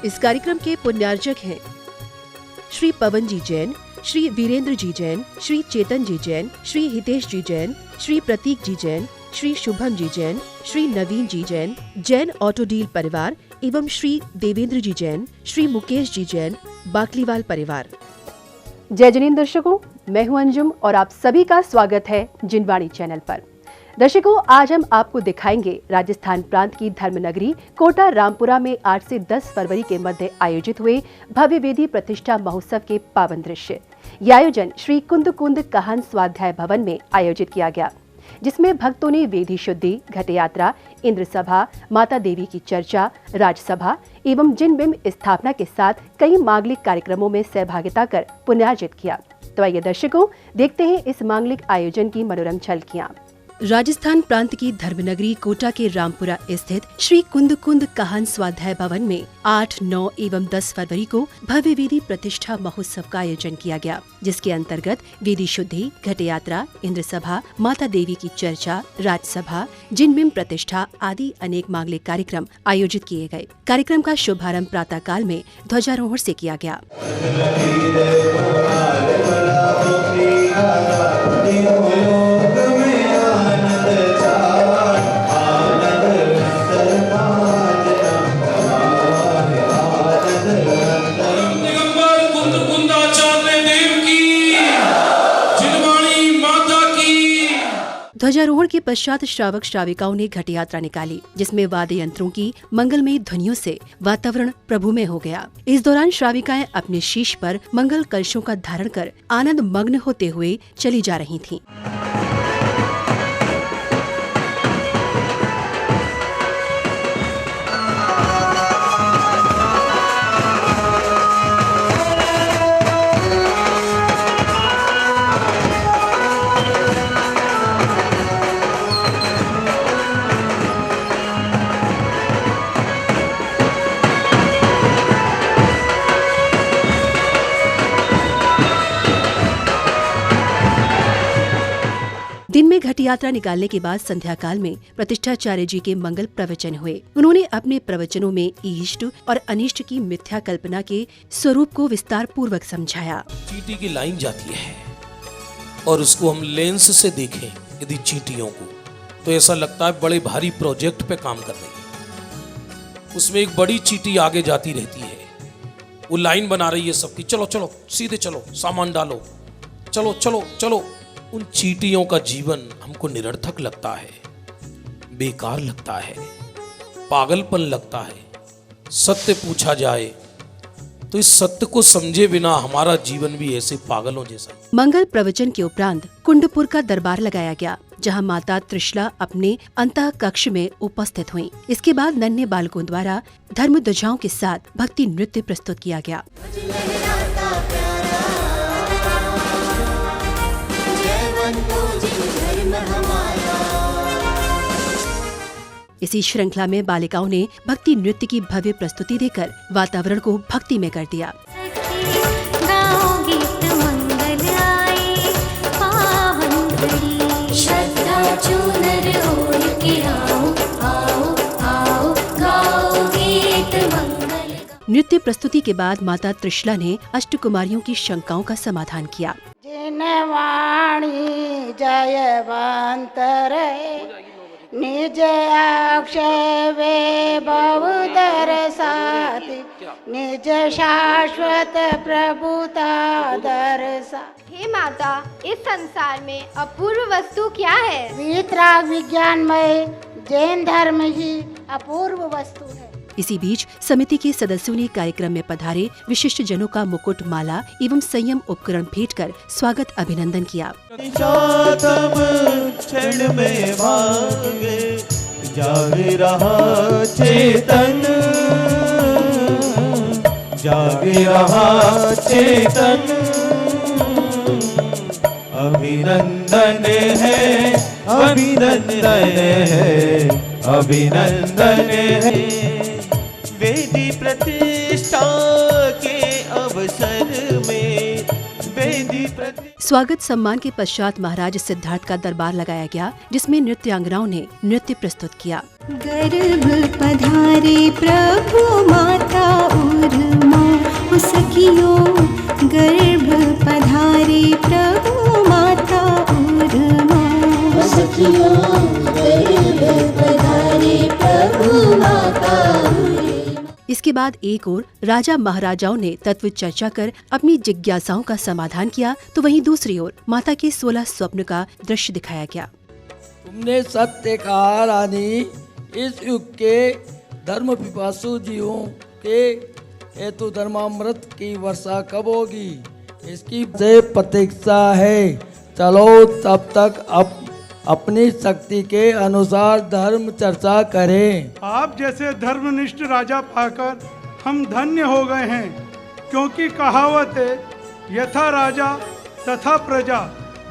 इस कार्यक्रम के पुण्यार्चक हैं श्री पवन जी जैन, श्री वीरेंद्र जी जैन, श्री चेतन जी जैन, श्री हितेश जी जैन, श्री प्रतीक जी जैन, श्री शुभम जी जैन, श्री नवीन जी जैन, जैन ऑटो डील परिवार एवं श्री देवेंद्र जी जैन, श्री मुकेश जी जैन, बाकलीवाल परिवार। जय जनीन दर्शकों, मैं हूं अंजुम और आप सभी का स्वागत है जिनवाणी चैनल पर। दर्शकों, आज हम आपको दिखाएंगे राजस्थान प्रांत की धर्मनगरी कोटा रामपुरा में 8 से 10 फरवरी के मध्य आयोजित हुए भव्य वेदी प्रतिष्ठा महोत्सव के पावन दृश्य। यह आयोजन श्री कुंद कुंद काहन स्वाध्याय भवन में आयोजित किया गया, जिसमें भक्तों ने वेदी शुद्धि, घट यात्रा, इंद्र सभा, माता देवी की चर्चा, राजसभा एवं जिन बिंब स्थापना के साथ कई मांगलिक कार्यक्रमों में सहभागिता कर पुण्यार्जित किया। तो आइए दर्शकों, देखते हैं इस मांगलिक आयोजन की मनोरम झलकियां। राजस्थान प्रांत की धर्मनगरी कोटा के रामपुरा स्थित श्री कुंद कुंद काहन स्वाध्याय भवन में 8, 9 एवं 10 फरवरी को भव्य वेदी प्रतिष्ठा महोत्सव का आयोजन किया गया, जिसके अंतर्गत वेदी शुद्धि, घट यात्रा, इंद्र सभा, माता देवी की चर्चा, राजसभा, जिन बिंब प्रतिष्ठा आदि अनेक मांगलिक कार्यक्रम आयोजित किए गए। कार्यक्रम का शुभारंभ प्रातः काल में ध्वजारोहण से किया गया। ध्वजारोहण के पश्चात श्रावक श्राविकाओं ने घट यात्रा निकाली, जिसमें वाद्य यंत्रों की मंगलमयी ध्वनियों से वातावरण प्रभुमय हो गया। इस दौरान श्राविकाएं अपने शीश पर मंगल कलशों का धारण कर आनंद मग्न होते हुए चली जा रही थीं। दिन में घट यात्रा निकालने के बाद संध्या काल में प्रतिष्ठाचार्य जी के मंगल प्रवचन हुए। उन्होंने अपने प्रवचनों में इष्ट और अनिष्ट की मिथ्या कल्पना के स्वरूप को विस्तार पूर्वक समझाया। चींटी की लाइन जाती है और उसको हम लेंस से देखें यदि चींटियों को, तो ऐसा लगता है बड़े भारी प्रोजेक्ट पे काम कर रही है। उसमें एक बड़ी चींटी आगे जाती रहती है, वो लाइन बना रही है सबकी, चलो चलो सीधे चलो, सामान डालो, चलो चलो चलो। उन चींटियों का जीवन हमको निरर्थक लगता है, बेकार लगता है, पागलपन लगता है। सत्य पूछा जाए तो इस सत्य को समझे बिना हमारा जीवन भी ऐसे पागलों जैसा। मंगल प्रवचन के उपरांत कुंडपुर का दरबार लगाया गया, जहां माता त्रिशला अपने अंतः कक्ष में उपस्थित हुईं। इसके बाद नन्हे बालकों द्वारा धर्म ध्वजाओं के साथ भक्ति नृत्य प्रस्तुत किया गया। इसी श्रृंखला में बालिकाओं ने भक्ति नृत्य की भव्य प्रस्तुति देकर वातावरण को भक्ति में कर दिया। नृत्य प्रस्तुति के बाद माता त्रिशला ने अष्टकुमारियों की शंकाओं का समाधान किया। जिनवाणी जयवंत निज अक्षय वैभव दर्शाति, निज शाश्वत प्रभुता दर्शा। हे माता, इस संसार में अपूर्व वस्तु क्या है? वीतराग विज्ञानमय जैन धर्म ही अपूर्व वस्तु है। इसी बीच समिति के सदस्यों ने कार्यक्रम में पधारे विशिष्ट जनों का मुकुट, माला एवं संयम उपकरण भेंट कर स्वागत अभिनंदन किया। क्षण में भागे जाग रहा चेतन, जाग रहा चेतन, अभिनंदन है, अभिनंदन है, अभिनंदन है। वेदी प्रतिष्ठा के अवसर में वेदी स्वागत सम्मान के पश्चात महाराज सिद्धार्थ का दरबार लगाया गया, जिसमें नृत्यांगनाओं ने नृत्य प्रस्तुत किया। गर्भ पधारे प्रभु माता उर्मा सखियों, गर्भ पधारे प्रभु माता उर्मा सखियों, गर्भ पधारे प्रभु माता। इसके बाद एक ओर राजा महाराजाओं ने तत्व चर्चा कर अपनी जिज्ञासाओं का समाधान किया, तो वहीं दूसरी ओर माता के 16 स्वप्न का दृश्य दिखाया गया। तुमने सत्य कहा रानी, इस युग के धर्म पिपासु जीवों के हेतु धर्मामृत की वर्षा कब होगी, इसकी से प्रतीक्षा है। चलो तब तक अपनी शक्ति के अनुसार धर्म चर्चा करें। आप जैसे धर्मनिष्ठ राजा पाकर हम धन्य हो गए हैं, क्योंकि कहावत है यथा राजा तथा प्रजा।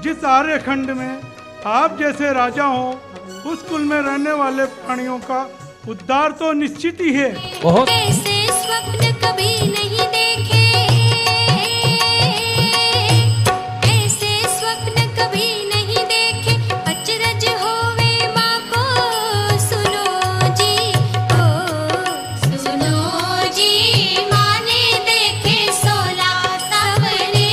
जिस आर्यखंड में आप जैसे राजा हो, उस कुल में रहने वाले प्राणियों का उद्धार तो निश्चित ही है। बहुत ऐसे स्वप्न कभी नहीं देखे, ऐसे स्वप्न कभी नहीं देखे, अचरज होवे माँ को सुनो जी, ओ सुनो जी। माँ ने देखे 16 सपने,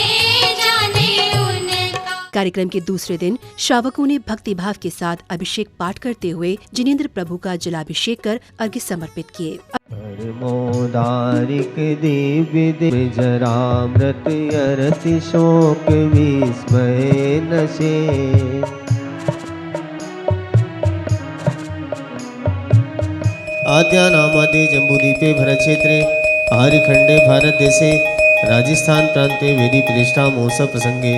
जाने उनका। कार्यक्रम के दूसरे दिन श्रावकों ने भक्तिभाव के साथ अभिषेक पाठ करते हुए जिनेंद्र प्रभु का जलाभिषेक कर अर्घ्य समर्पित किए। परमोदारिक दिव्य दिव्य जरामृत अरसि शोक विस्मय नशे। आद्या नामादे जम्बूदीपे भरत क्षेत्रे आर्यखंडे भारत देशे राजस्थान प्रांते वेदी प्रतिष्ठा महोत्सव प्रसंगे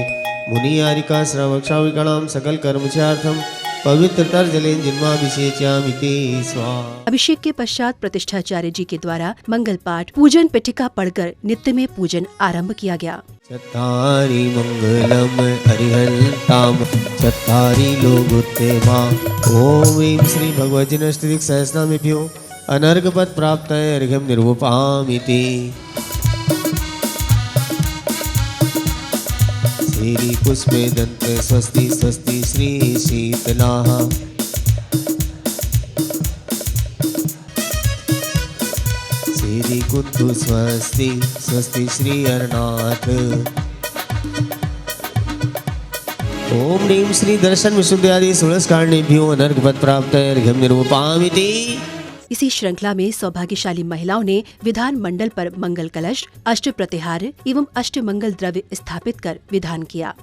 मुनि आरिका श्रावक्षाविकाणां सकल कर्मचार्थम पवित्रतर जलेन जिन्माभिषेच्यामिति स्वाहा। अभिषेक के पश्चात प्रतिष्ठाचार्य जी के द्वारा मंगल पाठ पूजन पीठिका पढ़कर नित्य में पूजन आरंभ किया गया। चत्तारि मंगलम हरिहंताम चत्तारि लोगोत्तमा। ओम ऐं श्री भगवज्जनस्तुतिः सहस्रनामेभ्यो अनर्घपद प्राप्त अर्घ्यं निर्वपामिति। श्री पुष्पे दंत स्वस्ति स्वस्ति श्री शीतलाः। श्री कुंदु स्वस्ति स्वस्ति श्री अरनाथ। ओम ह्रीं श्री दर्शन विशुद्ध्यादि षोडशकार्णेभ्यो अनर्घपद प्राप्त अर्घ्यं निर्वपामिति। इसी श्रृंखला में सौभाग्यशाली महिलाओं ने विधान मंडल पर मंगल कलश, अष्ट प्रतिहार एवं अष्ट मंगल द्रव्य स्थापित कर विधान किया।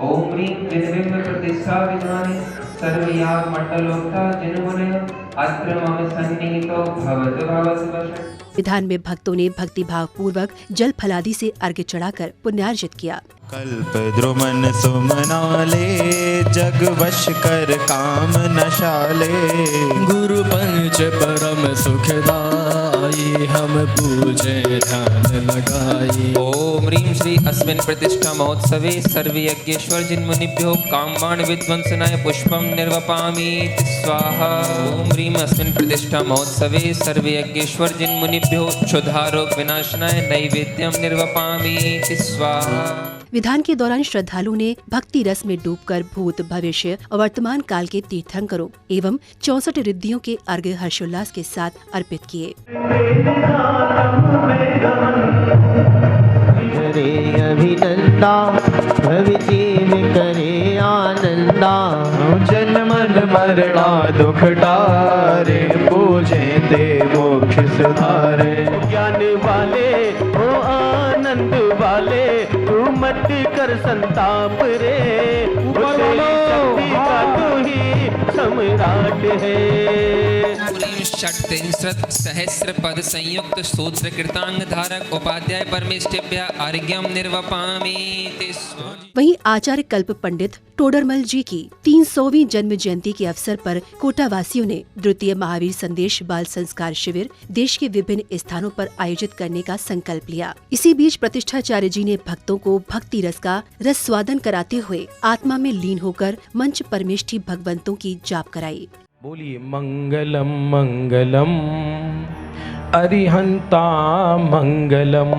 ओम ह्रीं जन्म प्रतिष्ठा विधाने सर्वयाग मंडलोक्ता जिन्मुने अत्र मम सन्निहितो भवतु भवतु वश। विधान में भक्तों ने भक्तिभाव पूर्वक जल फलादि से अर्घ्य चढ़ाकर पुण्यार्जित किया। कल्प द्रुमन सुमनाले जग वश कर काम नशाले। गुरु पंच परम सुखदाई हम पूजे ध्यान लगाई। ओम ह्रीं श्री अस्मिन् प्रतिष्ठा महोत्सवे सर्वयज्ञेश्वर जिन्मुनिभ्यो कामबाण विध्वंसनाय पुष्पं निर्वपामि स्वाहा। ओम ह्रीं अस्मिन् प्रतिष्ठा महोत्सवे सर्वयज्ञेश्वर जिन्मुनिभ्यो क्षुधारोग विनाशनाय नैवेद्यं निर्वपामि स्वाहा। विधान के दौरान श्रद्धालुओं ने भक्ति रस में डूबकर भूत भविष्य और वर्तमान काल के तीर्थंकरों एवं 64 रिद्धियों के अर्घ्य हर्षोल्लास के साथ अर्पित किए। करे अभिनंदा भविजीव करे आनंदा। जन मन मरणा दुख टारे पूजे ते मोक्ष सुधारे। ज्ञान वाले ओ आनंद वाले तू मत कर संताप रे। तेरी शक्ति का तू ही सम्राट है। षट्त्रिंशत् सहस्र पद संयुक्त सूत्र कृतांग धारक उपाध्याय परमेष्ठिभ्य अर्घ्यम निर्वपामि। वहीं आचार्य कल्प पंडित टोडरमल जी की 300वीं जन्म जयंती के अवसर पर कोटा वासियों ने द्वितीय महावीर संदेश बाल संस्कार शिविर देश के विभिन्न स्थानों पर आयोजित करने का संकल्प लिया। इसी बीच प्रतिष्ठाचार्य जी ने भक्तों को भक्ति रस का रस स्वादन कराते हुए आत्मा में लीन होकर मंच परमेष्ठी भगवंतों की जाप कराई। बोलिए मंगलम मंगलम अरिहंता मंगलम।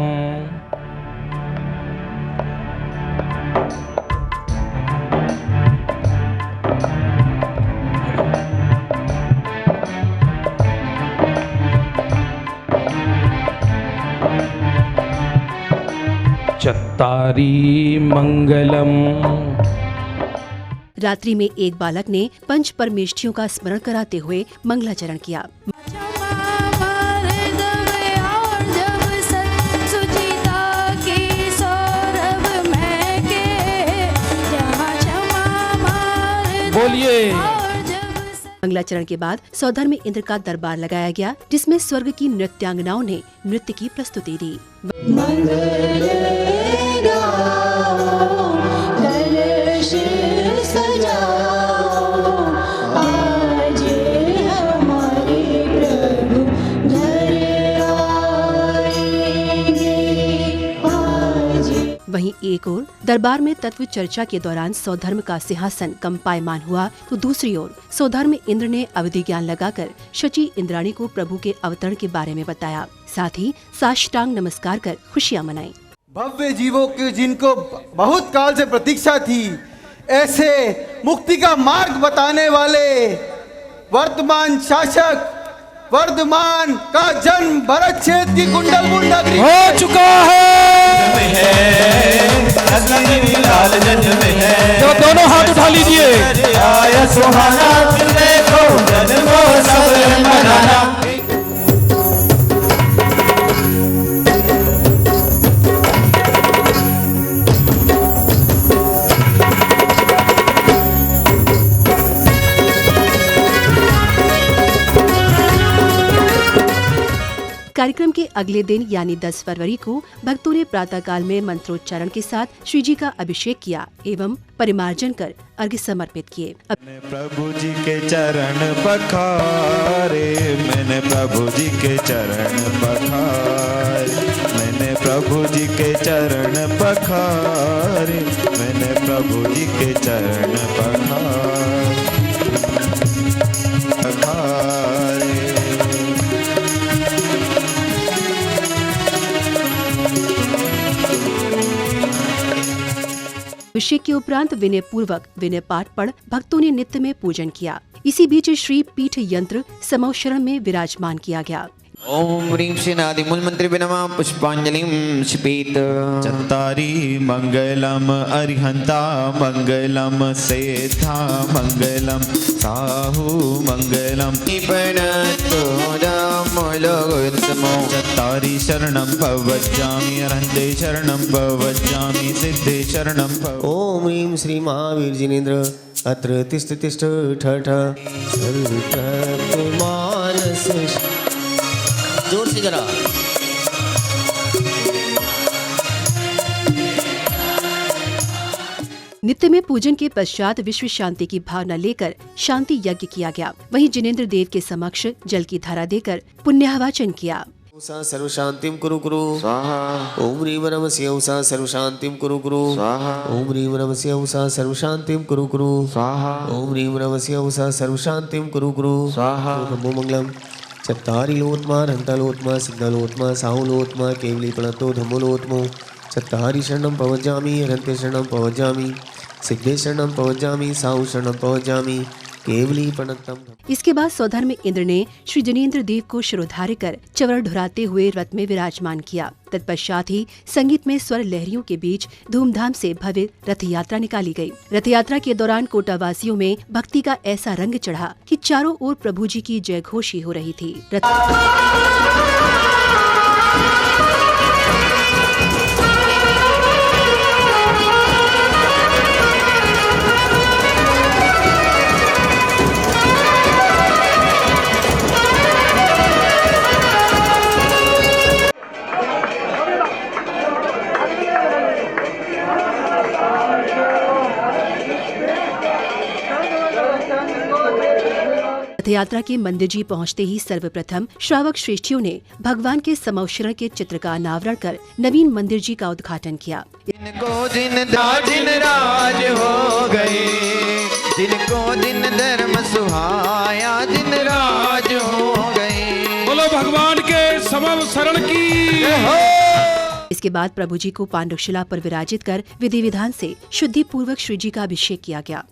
चत्तारी मंगलम। रात्रि में एक बालक ने पंच परमेष्ठियों का स्मरण कराते हुए मंगलाचरण किया। बोलिए। मंगलाचरण के बाद सौधर्म में इंद्र का दरबार लगाया गया, जिसमें स्वर्ग की नृत्यांगनाओं ने नृत्य की प्रस्तुति दी। वहीं एक ओर दरबार में तत्व चर्चा के दौरान सौधर्म का सिंहासन कंपायमान हुआ, तो दूसरी ओर सौधर्म इंद्र ने अवधि ज्ञान लगाकर शची इंद्राणी को प्रभु के अवतरण के बारे में बताया। साथ ही साष्टांग नमस्कार कर खुशियां मनाई। भव्य जीवों की जिनको बहुत काल से प्रतीक्षा थी, ऐसे मुक्ति का मार्ग बताने वाले वर्तमान शासक वर्धमान का जन्म भरत क्षेत्र की कुंडलपुर नगरी हो चुका है। तो दोनों हाथ उठा लीजिए। आया सुहाना देखो जन्मो सब मनाना। कार्यक्रम के अगले दिन यानी 10 फरवरी को भक्तों ने प्रातःकाल में मंत्रोच्चारण के साथ श्री जी का अभिषेक किया एवं परिमार्जन कर अर्घ्य समर्पित किए। प्रभु जी के चरण पखारे, मैंने प्रभु जी के चरण पखारे, मैंने प्रभु जी के चरण पखारे, मैंने प्रभु जी के चरण पखारे। अभिषेक के उपरांत विनय पूर्वक विनय पाठ पढ़ भक्तों ने नित्य में पूजन किया। इसी बीच श्री पीठ यंत्र समौशरण में विराजमान किया गया। ओम ह्रीं श्रीनादि मूल मंत्र नमः पुष्पांजलिं क्षिपेत। चत्तारी मंगलम अरिहंता मंगलम सेथा मंगलम साहु मंगलम चत्तारी शरणं भवज्जामि अरहन्ते शरणं भवज्जामि सिद्धे शरणं भव। ओम ह्रीं श्री महावीर जिनेन्द्र अत्र तिष्ठ तिष्ठ ठठ मानस। जोर से जरा। नित्य में पूजन के पश्चात विश्व शांति की भावना लेकर शांति यज्ञ किया गया। वहीं जिनेन्द्र देव के समक्ष जल की धारा देकर पुण्याहवाचन किया। उषा सर्व शांतिम कुरु कुरु स्वाहा। ओम ह्रीं नमस्य उषा सर्व शांतिम कुरु कुरु स्वाहा। ओम ह्रीं नमस्य उषा सर्व शांतिम कुरु कुरु स्वाहा। ओम ह्रीं नमस्य उषा सर्व शांतिम कुरु कुरु स्वाहा। नमो मंगलम। चत्तारी लोत्मा रंतलोत्मा सिद्धलोत्मा साहुलोत्मा केवली प्रणतो धम्मोलोत्मो। चत्तारी शरणं पवज्जामि रंते शरणं पवज्जामि सिद्धे शरणं पवज्जामि साहु शरणं पवज्जामि केवली प्रणतम। इसके बाद सौधर्म इंद्र ने श्री जिनेन्द्र देव को शिरोधार्य कर चवर ढुराते हुए रथ में विराजमान किया। तत्पश्चात ही संगीत में स्वर लहरियों के बीच धूमधाम से भव्य रथ यात्रा निकाली गई। रथ यात्रा के दौरान कोटा वासियों में भक्ति का ऐसा रंग चढ़ा कि चारों ओर प्रभु जी की जय घोष ही हो रही थी। रथ यात्रा के मंदिर जी पहुँचते ही सर्वप्रथम श्रावक श्रेष्ठियों ने भगवान के समौशरण के चित्र का अनावरण कर नवीन मंदिर जी का उद्घाटन किया। जिनको दिन राज हो गए, जिनको दिन धर्म सुहाया, दिन राज हो गए। बोलो भगवान के समौशरण की। इसके बाद प्रभु जी को पांडुशिला पर विराजित कर विधि विधान से शुद्धि पूर्वक श्री जी का अभिषेक किया गया।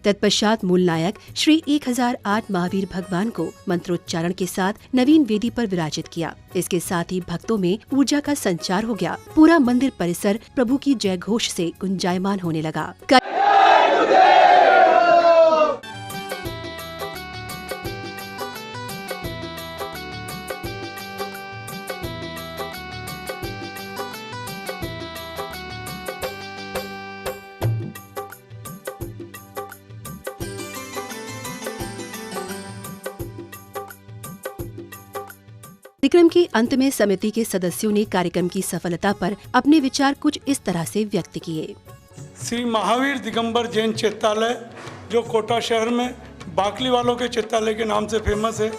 तत्पश्चात मूल नायक श्री 1008 महावीर भगवान को मंत्रोच्चारण के साथ नवीन वेदी पर विराजित किया। इसके साथ ही भक्तों में ऊर्जा का संचार हो गया। पूरा मंदिर परिसर प्रभु की जय घोष से गुंजायमान होने लगा। कार्यक्रम के अंत में समिति के सदस्यों ने कार्यक्रम की सफलता पर अपने विचार कुछ इस तरह से व्यक्त किए। श्री महावीर दिगंबर जैन चित्तालय जो कोटा शहर में बाकली वालों के चित्तालय के नाम से फेमस है,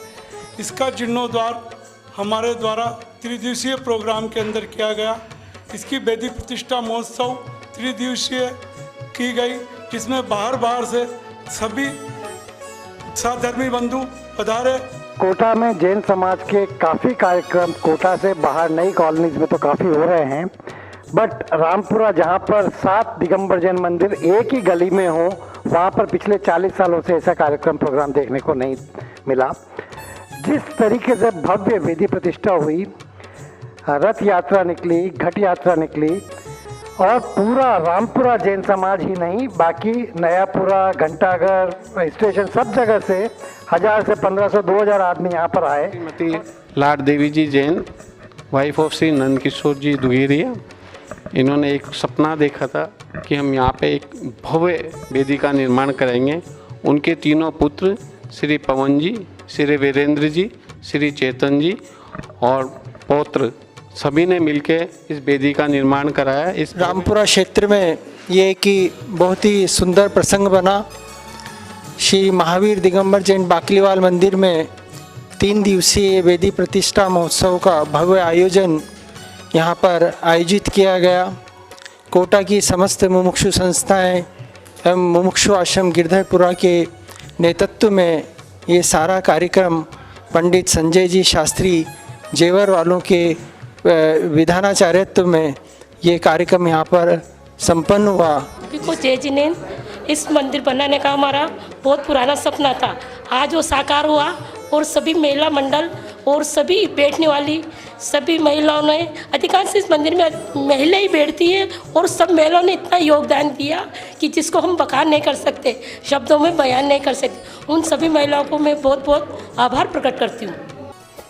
इसका जीर्णोद्धार हमारे द्वारा त्रिदिवसीय प्रोग्राम के अंदर किया गया। इसकी वेदी प्रतिष्ठा महोत्सव त्रिदिवसीय की गई, जिसमें बाहर से सभी साधर्मी बंधु पधारे। कोटा में जैन समाज के काफ़ी कार्यक्रम कोटा से बाहर नई कॉलोनीज में तो काफ़ी हो रहे हैं, बट रामपुरा जहाँ पर 7 दिगंबर जैन मंदिर एक ही गली में हो, वहाँ पर पिछले 40 सालों से ऐसा कार्यक्रम प्रोग्राम देखने को नहीं मिला। जिस तरीके से भव्य वेदी प्रतिष्ठा हुई, रथ यात्रा निकली, घट यात्रा निकली और पूरा रामपुरा जैन समाज ही नहीं, बाकी नयापुरा, घंटाघर, स्टेशन सब जगह से 1000 से 1500 2000 आदमी यहाँ पर आए। श्रीमती लाड देवी जी जैन, वाइफ ऑफ श्री नंद किशोर जी दुगेरिया, इन्होंने एक सपना देखा था कि हम यहाँ पे एक भव्य वेदी का निर्माण करेंगे। उनके तीनों पुत्र श्री पवन जी, श्री वीरेंद्र जी, श्री चेतन जी और पौत्र सभी ने मिलकर इस वेदी का निर्माण कराया। इस रामपुरा क्षेत्र में ये कि बहुत ही सुंदर प्रसंग बना। श्री महावीर दिगंबर जैन बाकलीवाल मंदिर में 3 दिवसीय वेदी प्रतिष्ठा महोत्सव का भव्य आयोजन यहाँ पर आयोजित किया गया। कोटा की समस्त मुमुक्षु संस्थाएं एवं मुमुक्षु आश्रम गिरधरपुरा के नेतृत्व में ये सारा कार्यक्रम पंडित संजय जी शास्त्री जेवर वालों के विधानाचार्यत्व में ये कार्यक्रम यहाँ पर संपन्न हुआ। जय जिनेन, इस मंदिर बनाने का हमारा बहुत पुराना सपना था, आज वो साकार हुआ और सभी महिला मंडल और सभी बैठने वाली सभी महिलाओं ने, अधिकांश इस मंदिर में महिला ही बैठती है और सब महिलाओं ने इतना योगदान दिया कि जिसको हम बखान नहीं कर सकते, शब्दों में बयान नहीं कर सकते। उन सभी महिलाओं को मैं बहुत बहुत आभार प्रकट करती हूँ।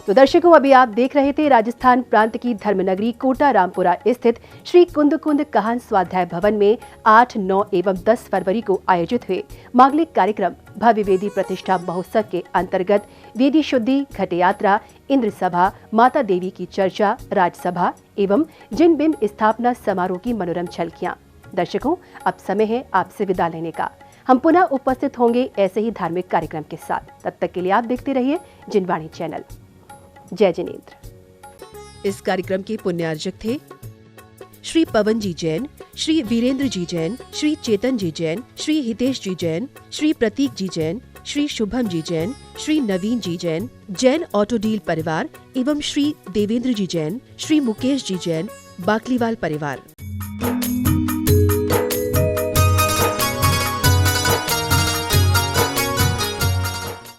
तो दर्शकों, अभी आप देख रहे थे राजस्थान प्रांत की धर्मनगरी कोटा रामपुरा स्थित श्री कुंद कहान स्वाध्याय भवन में 8, 9 एवं 10 फरवरी को आयोजित हुए मांगलिक कार्यक्रम भव्य वेदी प्रतिष्ठा महोत्सव के अंतर्गत वेदी शुद्धि, घट यात्रा, इंद्र सभा, माता देवी की चर्चा, राजसभा एवं जिन बिंब स्थापना समारोह की मनोरम झलकियां। दर्शकों, अब समय है आपसे विदा लेने का। हम पुनः उपस्थित होंगे ऐसे ही धार्मिक कार्यक्रम के साथ। तब तक के लिए आप देखते रहिए जिनवाणी चैनल। जय जिनेंद्र। इस कार्यक्रम के पुण्यार्जक थे श्री पवन जी जैन, श्री वीरेंद्र जी जैन, श्री चेतन जी जैन, श्री हितेश जी जैन, श्री प्रतीक जी जैन, श्री शुभम जी जैन, श्री नवीन जी जैन, जैन ऑटो डील परिवार एवं श्री देवेंद्र जी जैन, श्री मुकेश जी जैन, बाकलीवाल परिवार।